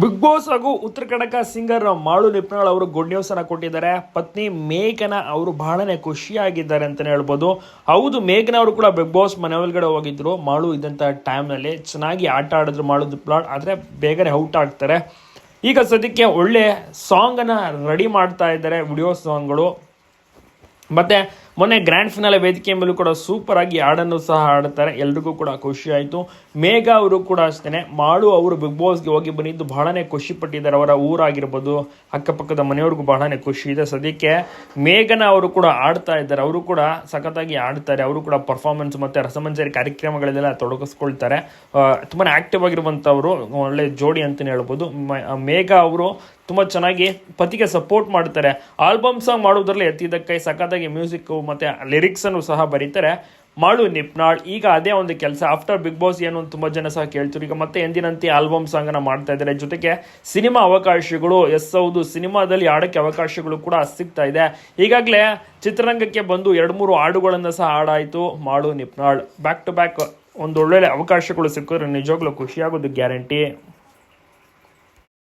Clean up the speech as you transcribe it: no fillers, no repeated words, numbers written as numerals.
Big boss ಹಾಗೂ Uttara Kannada singer Malu Nipnal ಅವರು good news ಅನ್ನ ಕೊಟ್ಟಿದ್ದಾರೆ. ಪತ್ನಿ ಮೇಘನ ಅವರು ಬಹಳನೇ ಖುಷಿಯಾಗಿದ್ದಾರೆ ಅಂತಾನೆ ಹೇಳ್ಬೋದು. ಹೌದು, ಮೇಘನ ಅವರು ಕೂಡ ಬಿಗ್ ಬಾಸ್ ಮನೆ ಒಳಗಡೆ ಹೋಗಿದ್ರು. ಮಾಳು ಇದ್ದಂತ ಟೈಮ್ ನಲ್ಲಿ ಚೆನ್ನಾಗಿ ಆಟ ಆಡಿದ್ರು ಮಾಳು ನಿಪ್ನಾಳ್, ಆದ್ರೆ ಬೇಗನೆ ಔಟ್ ಆಗ್ತಾರೆ. ಈಗ ಸದ್ಯಕ್ಕೆ ಒಳ್ಳೆ ಸಾಂಗ್ ಅನ್ನ ರೆಡಿ ಮಾಡ್ತಾ ಇದ್ದಾರೆ, ವಿಡಿಯೋ ಸಾಂಗ್ಗಳು. ಮತ್ತೆ ಮೊನ್ನೆ ಗ್ರ್ಯಾಂಡ್ ಫಿನಾಲೆ ವೇದಿಕೆ ಮೇಲೂ ಕೂಡ ಸೂಪರ್ ಆಗಿ ಹಾಡನ್ನು ಸಹ ಹಾಡುತ್ತಾರೆ. ಎಲ್ರಿಗೂ ಕೂಡ ಖುಷಿ ಆಯಿತು. ಮೇಘ ಅವರು ಕೂಡ ಅಷ್ಟೇ, ಮಾಳು ಅವರು ಬಿಗ್ ಬಾಸ್ಗೆ ಹೋಗಿ ಬಂದಿದ್ದು ಬಹಳನೇ ಖುಷಿ ಪಟ್ಟಿದ್ದಾರೆ. ಅವರ ಊರಾಗಿರ್ಬೋದು, ಅಕ್ಕಪಕ್ಕದ ಮನೆಯವ್ರಿಗೂ ಬಹಳನೇ ಖುಷಿ ಇದೆ. ಸದ್ಯಕ್ಕೆ ಮೇಘನ ಅವರು ಕೂಡ ಆಡ್ತಾ ಇದ್ದಾರೆ, ಅವರು ಕೂಡ ಸಖತ್ತಾಗಿ ಆಡ್ತಾರೆ. ಅವರು ಕೂಡ ಪರ್ಫಾರ್ಮೆನ್ಸ್ ಮತ್ತೆ ರಸಮಂಜರಿ ಕಾರ್ಯಕ್ರಮಗಳಲ್ಲೆಲ್ಲ ತೊಡಗಿಸ್ಕೊಳ್ತಾರೆ. ತುಂಬಾ ಆಕ್ಟಿವ್ ಆಗಿರುವಂಥವ್ರು, ಒಳ್ಳೆ ಜೋಡಿ ಅಂತಲೇ ಹೇಳ್ಬೋದು. ಮೇಘ ಅವರು ತುಂಬಾ ಚೆನ್ನಾಗಿ ಪತಿಗೆ ಸಪೋರ್ಟ್ ಮಾಡ್ತಾರೆ. ಆಲ್ಬಮ್ ಸಾಂಗ್ ಮಾಡೋದ್ರಲ್ಲಿ ಎತ್ತಿದ ಕೈ, ಸಖತ್ತಾಗಿ ಮ್ಯೂಸಿಕ್ ಮತ್ತೆ ಲಿರಿಕ್ಸ್ ಅನ್ನು ಸಹ ಬರೀತಾರೆ ಮಾಳು ನಿಪ್ನಾಳ್. ಈಗ ಅದೇ ಒಂದು ಕೆಲಸ ಆಫ್ಟರ್ ಬಿಗ್ ಬಾಸ್ ಏನು ತುಂಬಾ ಜನ ಸಹ ಕೇಳ್ತಾರೆ. ಈಗ ಮತ್ತೆ ಎಂದಿನಂತೆ ಆಲ್ಬಮ್ ಸಾಂಗ್ ಅನ್ನ ಮಾಡ್ತಾ ಇದ್ದಾರೆ. ಜೊತೆಗೆ ಸಿನಿಮಾ ಅವಕಾಶಗಳು, ಹೌದು, ಸಿನಿಮಾದಲ್ಲಿ ಆಡಕ್ಕೆ ಅವಕಾಶಗಳು ಕೂಡ ಸಿಗ್ತಾ ಇದೆ. ಈಗಾಗಲೇ ಚಿತ್ರರಂಗಕ್ಕೆ ಬಂದು 2-3 ಹಾಡುಗಳನ್ನ ಸಹ ಹಾಡಾಯ್ತು Malu Nipnal. Back to back ಒಂದು ಒಳ್ಳೊಳ್ಳೆ ಅವಕಾಶಗಳು ಸಿಕ್ಕಿದ್ರೆ ನಿಜವಾಗ್ಲೂ ಖುಷಿಯಾಗೋದು ಗ್ಯಾರಂಟಿ.